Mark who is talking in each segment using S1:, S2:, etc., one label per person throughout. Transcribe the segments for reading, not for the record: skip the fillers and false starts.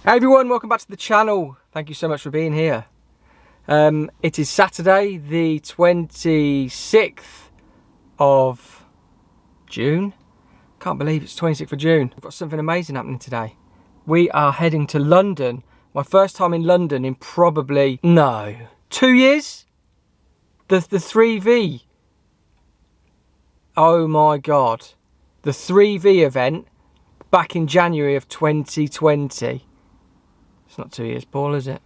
S1: Hey everyone, welcome back to the channel. Thank you so much for being here. It is Saturday the 26th of June. Can't believe it's 26th of June. We've got something amazing happening today. We are heading to London. My first time in London in probably, 2 years? The 3V. Oh my God. The 3V event back in January of 2020. It's not 2 years, Paul, is it?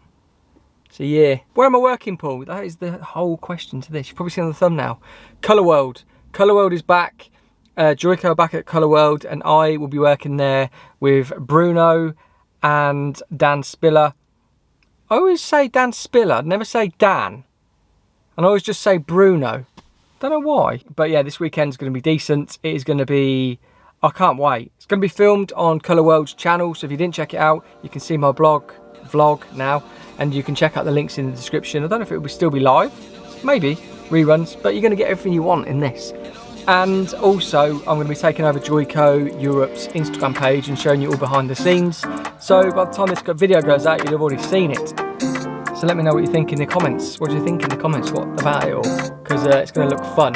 S1: It's a year. Where am I working, Paul? That is the whole question to this. You've probably seen on the thumbnail. Colour World. Colour World is back. Joyco are back at Colour World, and I will be working there with Bruno and Dan Spiller. I always say Dan Spiller. I never say Dan. And I always just say Bruno. Don't know why. But yeah, this weekend's going to be decent. It is going to be... I can't wait. It's going to be filmed on Colour World's channel, so if you didn't check it out, you can see my vlog now, and you can check out the links in the description. I don't know if it will still be live, maybe reruns, but you're going to get everything you want in this. And also, I'm going to be taking over Joyco Europe's Instagram page and showing you all behind the scenes. So by the time this video goes out, you'll have already seen it. So let me know what you think in the comments. What do you think in the comments? What about it all? Because it's going to look fun.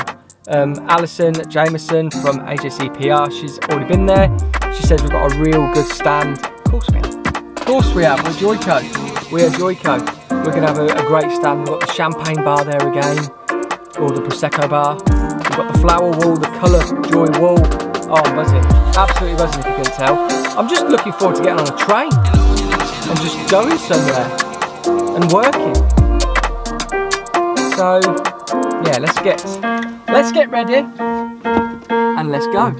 S1: Alison Jameson from AJC PR, she's already been there. She says we've got a real good stand. Of course we have. Of course we have. We're Joyco. We are Joyco. We're going to have a great stand. We've got the champagne bar there again, or the Prosecco bar. We've got the flower wall, the colour joy wall. Oh, I'm buzzing. Absolutely buzzing if you can tell. I'm just looking forward to getting on a train and just going somewhere and working. So yeah, let's get ready and let's go.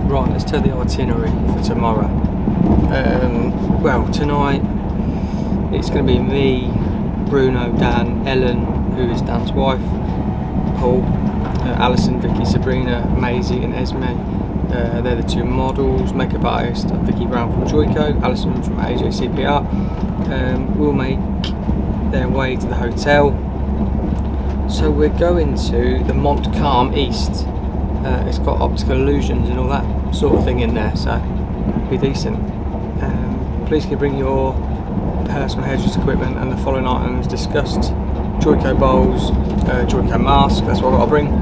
S1: Right, let's tell the itinerary for tomorrow. Well, tonight it's going to be me, Bruno, Dan, Ellen, who is Dan's wife, Paul, Alison, Vicky, Sabrina, Maisie and Esme. They're the two models. Makeup artist Vicky Brown from Joyco, Alison from AJCPR. Will make their way to the hotel. So we're going to the Montcalm East. It's got optical illusions and all that sort of thing in there, so it'll be decent. Please can bring your personal hairdress equipment and the following items discussed: Joyco bowls, Joyco mask, that's what I've got to bring.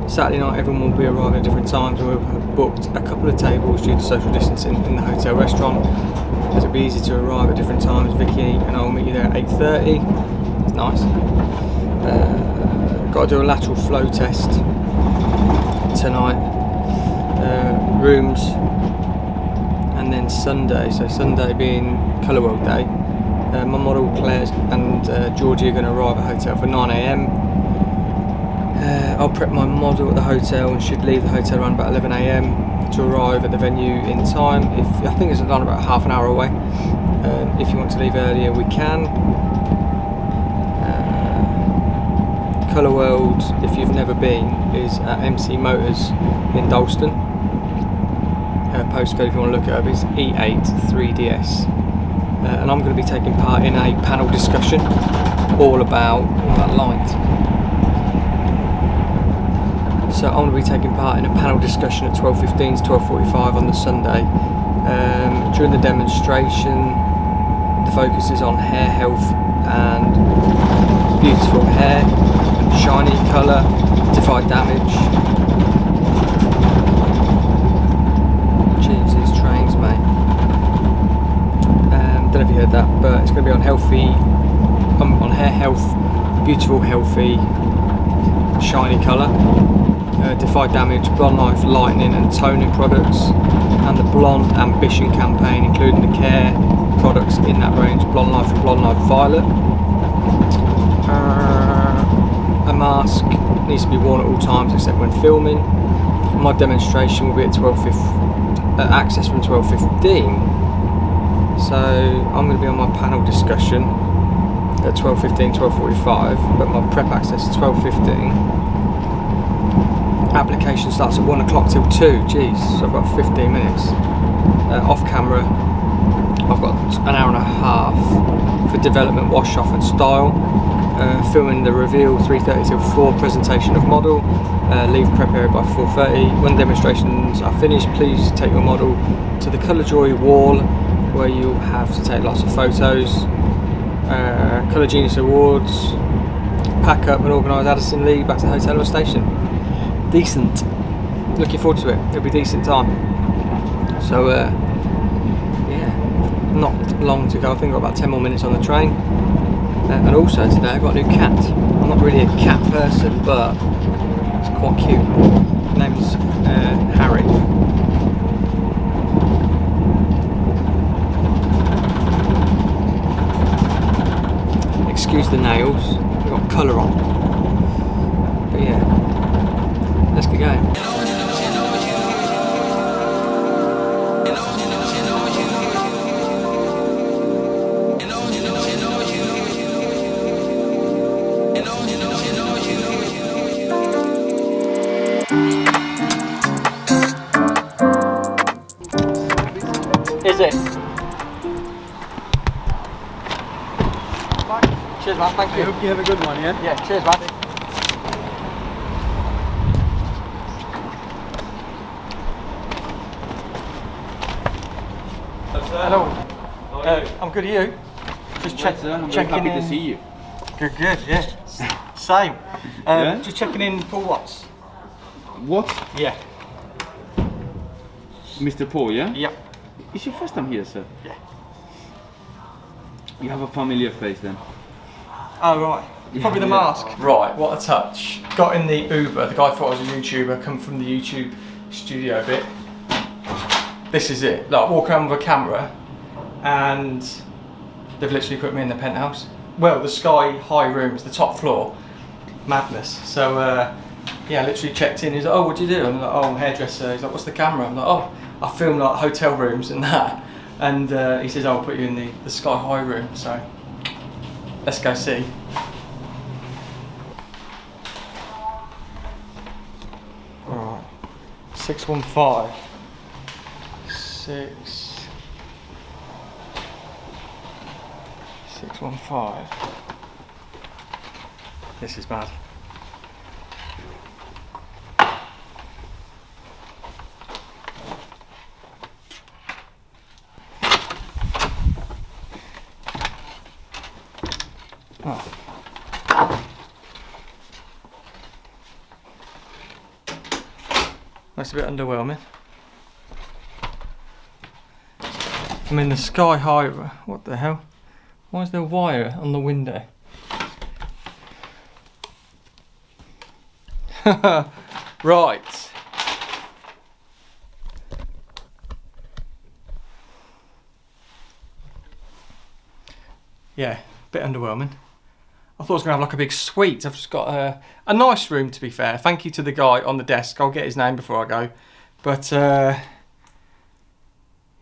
S1: Saturday night everyone will be arriving at different times, and we've booked a couple of tables due to social distancing in the hotel restaurant. It'll be easy to arrive at different times. Vicky and I will meet you there at 8:30. It's nice. Got to do a lateral flow test tonight. Rooms. And then Sunday, so Sunday being Colour World Day, my model Claire and Georgie are going to arrive at the hotel for 9 AM. I'll prep my model at the hotel and should leave the hotel around about 11 AM to arrive at the venue in time. I think it's around about half an hour away. If you want to leave earlier, we can. Colour World, if you've never been, is at MC Motors in Dalston. Postcode, if you want to look it up, is E8-3DS. And I'm going to be taking part in a panel discussion all about that light. So I'm going to be taking part in a panel discussion at 12:15 to 12:45 on the Sunday. During the demonstration, the focus is on hair health and beautiful hair, shiny colour, defy damage. Don't know if you heard that, but it's going to be on on hair health, beautiful, healthy, shiny colour, defy damage, blonde life lightening and toning products, and the Blonde Ambition campaign, including the care products in that range, Blonde Life and Blonde Life Violet. A mask needs to be worn at all times except when filming. My demonstration will be at 12:15, access from 12:15. So I'm going to be on my panel discussion at 12:15, 12:45, but my prep access is 12:15. application starts at 1 o'clock till 2. Jeez, so I've got 15 minutes. Off camera, I've got an hour and a half for development, wash off and style. Filming the reveal 3:30 till 4, presentation of model. Leave prep area by 4:30. When demonstrations are finished, please take your model to the Colour Joy wall, where you'll have to take lots of photos. Colour Genius Awards. Pack up and organise Addison Lee back to the hotel or station. Decent. Looking forward to it. It'll be a decent time. So yeah, not long to go. I think I've got about 10 more minutes on the train. And also today I've got a new cat. I'm not really a cat person, but it's quite cute. His name's Harry. Excuse the nails, we've got colour on. But yeah, let's get going. Is it? Cheers, man. Thank you.
S2: I hope you have a good one, yeah?
S1: Yeah, cheers, man. Hello. I'm good. Are you? Just checking
S2: happy
S1: in.
S2: to see you.
S1: Good. Yeah. Same.
S2: Yeah?
S1: Just checking in. Paul Watts.
S2: What?
S1: Yeah.
S2: Mr. Paul, yeah?
S1: Yeah.
S2: It's your first time here, sir?
S1: Yeah.
S2: You have a familiar face then.
S1: Oh right. Probably the mask. Right. What a touch. Got in the Uber. The guy thought I was a YouTuber. Come from the YouTube studio bit. This is it. Like, walk around with a camera, and they've literally put me in the penthouse. Well, the Sky High rooms, the top floor. Madness. So yeah, I literally checked in. He's like, oh, what do you do? I'm like, oh, I'm a hairdresser. He's like, what's the camera? I'm like, oh, I film like hotel rooms and that. And he says, I'll put you in the Sky High room. So let's go see. Alright, 615. 615. This is bad. Oh. That's a bit underwhelming. I'm in the Sky High. What the hell? Why is there a wire on the window? Right. Yeah, bit underwhelming. I thought I was going to have like a big suite. I've just got a nice room, to be fair. Thank you to the guy on the desk. I'll get his name before I go. But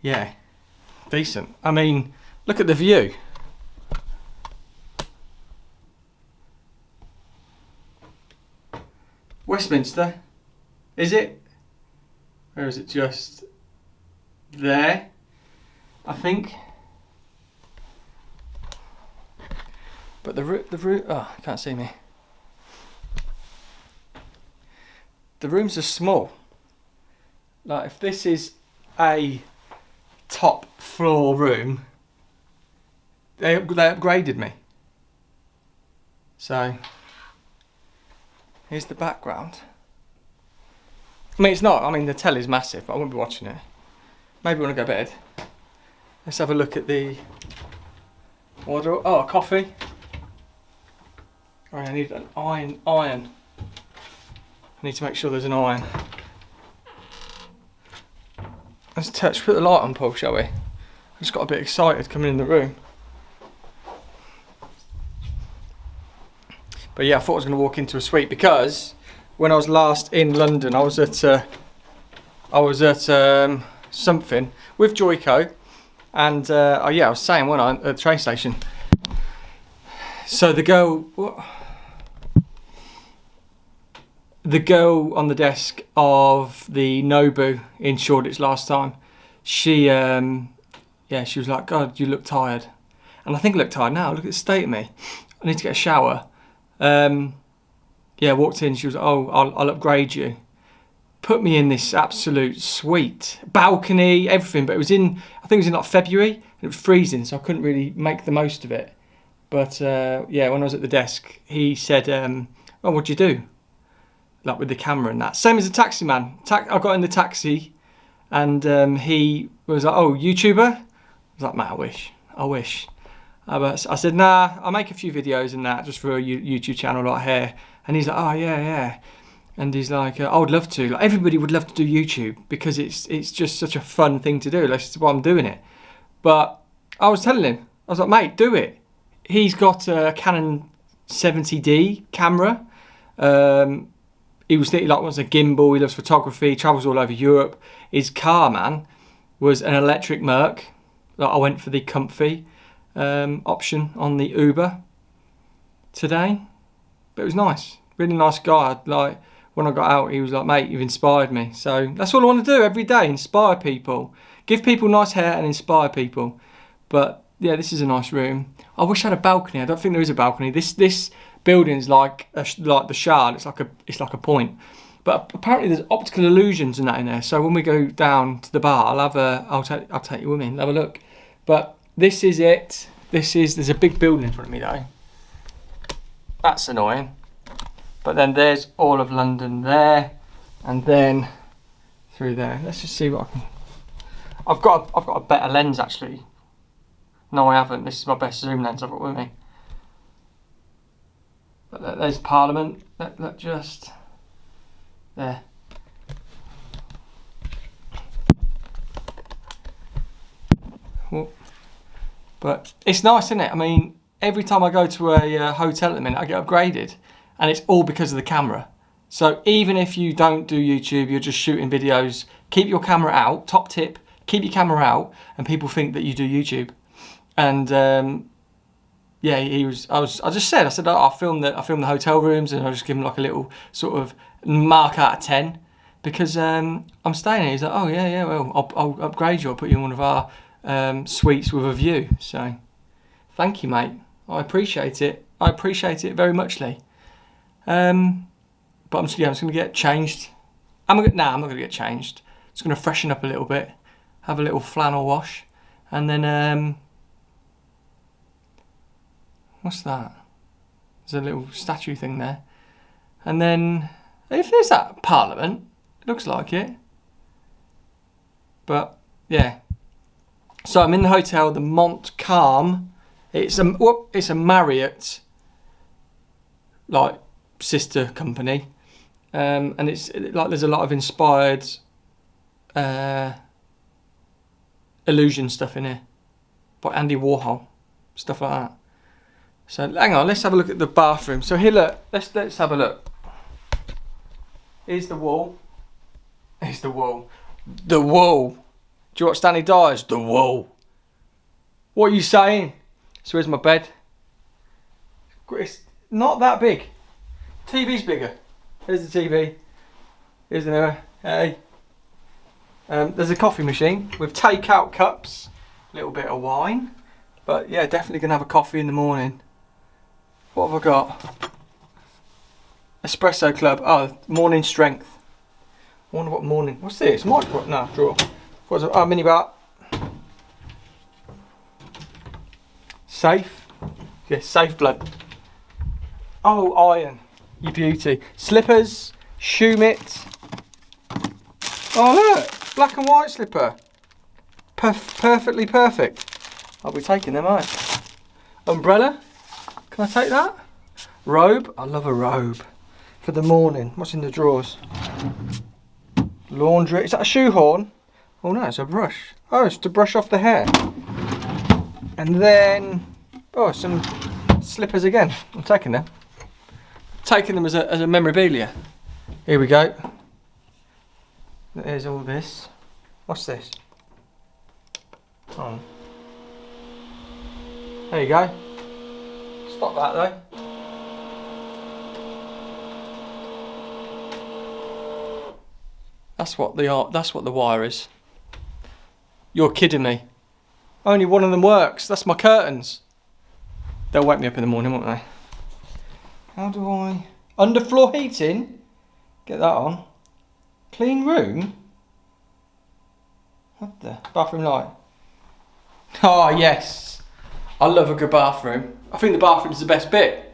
S1: yeah, decent. I mean, look at the view. Westminster, is it? Or is it just there? I think. But the room, oh, you can't see me. The rooms are small. Like, if this is a top floor room, they upgraded me. So here's the background. I mean, it's not. I mean, the telly's massive, but I won't be watching it. Maybe when I go to bed. Let's have a look at the wardrobe. Oh, coffee. Right, I need an iron. I need to make sure there's an iron. Let's put the light on, Paul, shall we? I just got a bit excited coming in the room. But yeah, I thought I was going to walk into a suite because when I was last in London, I was at something with Joyco, and oh yeah, I was saying when I at the train station. So the girl, the girl on the desk of the Nobu in Shoreditch last time, she she was like, God, you look tired. And I think I look tired now. Look at the state of me. I need to get a shower. Walked in. She was like, oh, I'll upgrade you. Put me in this absolute suite. Balcony, everything. But I think it was in like February. And it was freezing, so I couldn't really make the most of it. But when I was at the desk, he said, oh, what'd you do? Like with the camera and that. Same as the taxi man. I got in the taxi and he was like, oh, YouTuber? I was like, mate, I wish. But I said, nah, I'll make a few videos and that just for a YouTube channel like here. And he's like, oh, yeah. And he's like, I would love to. Like, everybody would love to do YouTube because it's just such a fun thing to do. That's why I'm doing it. But I was telling him, I was like, mate, do it. He's got a Canon 70D camera. He was thinking like wants a gimbal. He loves photography. Travels all over Europe. His car, man, was an electric Merc. Like I went for the comfy option on the Uber today, but it was nice. Really nice guy. Like when I got out, he was like, "Mate, you've inspired me." So that's all I want to do every day: inspire people, give people nice hair, and inspire people. But yeah, this is a nice room. I wish I had a balcony. I don't think there is a balcony. This building's like the Shard. It's like a point. But apparently there's optical illusions and that in there. So when we go down to the bar, I'll take you with me and have a look. But this is it. There's a big building in front of me though. That's annoying. But then there's all of London there, and then through there. Let's just see what I can. I've got a better lens actually. No, I haven't. This is my best zoom lens I've got with me. But there's Parliament. Look just there. Whoop. But it's nice, isn't it? I mean, every time I go to a hotel at the minute, I get upgraded, and it's all because of the camera. So even if you don't do YouTube, you're just shooting videos, keep your camera out. Top tip: keep your camera out, and people think that you do YouTube. And I said I'll film the hotel rooms, and I'll just give him like a little sort of mark out of 10 because I'm staying here. He's like, oh yeah, well I'll upgrade you. I'll put you in one of our suites with a view. So thank you, mate. I appreciate it. I appreciate it very muchly. But I'm just gonna get changed. I'm not gonna get changed. Just gonna freshen up a little bit, have a little flannel wash, and then what's that? There's a little statue thing there. And then, if there's that Parliament, it looks like it. But, yeah. So I'm in the hotel, the Mont Calm. It's a Marriott, like, sister company. And it's like there's a lot of inspired illusion stuff in here. By Andy Warhol. Stuff like that. So hang on, let's have a look at the bathroom. So here, look, let's have a look. Here's the wall. Here's the wall. The wall. Do you watch Stanley Dyers? The wall. What are you saying? So here's my bed. It's not that big. TV's bigger. Here's the TV. Here's the mirror. Hey. There's a coffee machine with take-out cups. A little bit of wine. But yeah, definitely gonna have a coffee in the morning. What have I got? Espresso Club. Oh, morning strength. I wonder what morning. What's this? Micro. No, drawer. What's it? Oh, mini bar. Safe. Yeah, safe blood. Oh, iron. You beauty. Slippers. Shoe mitt. Oh, look. Black and white slipper. Perfectly perfect. I'll be taking them out. Umbrella. Can I take that? Robe. I love a robe. For the morning. What's in the drawers? Laundry. Is that a shoehorn? Oh no, it's a brush. Oh, it's to brush off the hair. And then, oh, some slippers again. I'm taking them. Taking them as a memorabilia. Here we go. There's all this. What's this? Oh. There you go. Stop that though. That's what the wire is. You're kidding me. Only one of them works. That's my curtains. They'll wake me up in the morning, won't they? How do I... Underfloor heating? Get that on. Clean room? What the... Bathroom light? Oh, yes. I love a good bathroom. I think the bathroom's the best bit.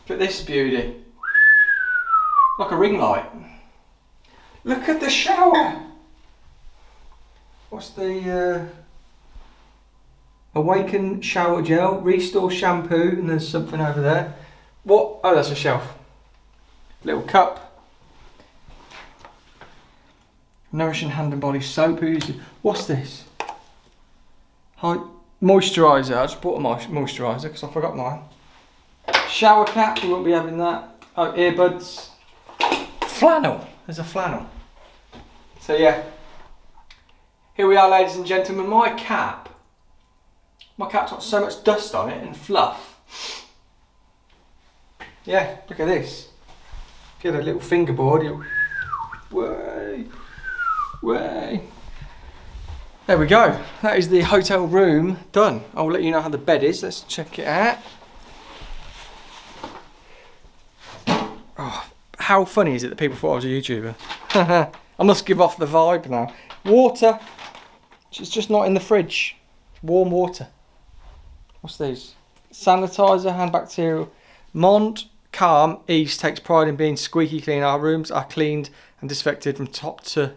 S1: Look at this beauty. Like a ring light. Look at the shower. What's the... Awaken shower gel, restore shampoo, and there's something over there. What? Oh, that's a shelf. Little cup. Nourishing hand and body soap. What's this? Moisturiser. I just bought a moisturiser because I forgot mine. Shower cap. We won't be having that. Oh, earbuds. Flannel. There's a flannel. So yeah. Here we are, ladies and gentlemen. My cap's got so much dust on it and fluff. Yeah, look at this. Get a little fingerboard. Way. There we go. That is the hotel room done. I'll let you know how the bed is. Let's check it out. Oh, how funny is it that people thought I was a YouTuber? I must give off the vibe now. Water. It's just not in the fridge. Warm water. What's these? Sanitizer, hand bacterial. Mont Calm East takes pride in being squeaky clean. Our rooms are cleaned and disinfected from top to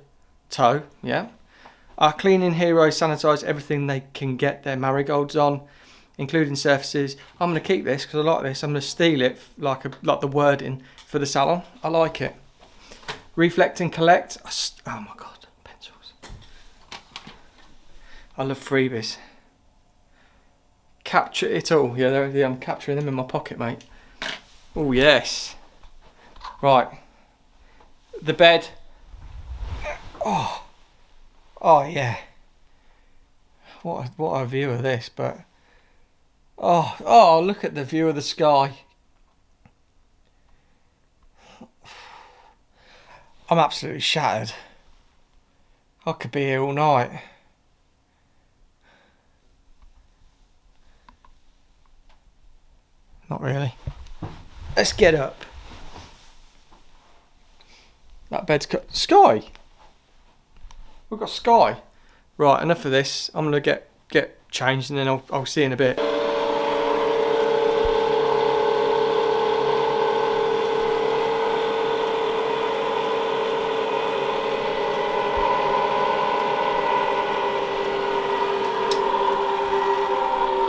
S1: toe. Yeah. Our cleaning heroes sanitise everything they can get their marigolds on, including surfaces. I'm going to keep this because I like this. I'm going to steal it like the wording for the salon. I like it. Reflect and collect. Oh my god, pencils. I love freebies. Capture it all. Yeah, I'm capturing them in my pocket, mate. Oh yes. Right. The bed. Oh yeah. What a view of this, but oh look at the view of the sky. I'm absolutely shattered. I could be here all night. Not really. Let's get up. That bed's cut. Sky. We've got sky. Right, enough of this. I'm gonna get changed and then I'll see you in a bit.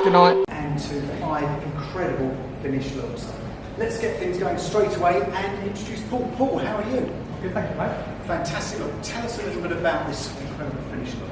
S1: Good night.
S3: And to 5 incredible finished looks. Let's get things going straight away and introduce Paul. Paul, how are you?
S4: Good, thank you, mate.
S3: Fantastic look. Tell us a little bit about this incredible finished look.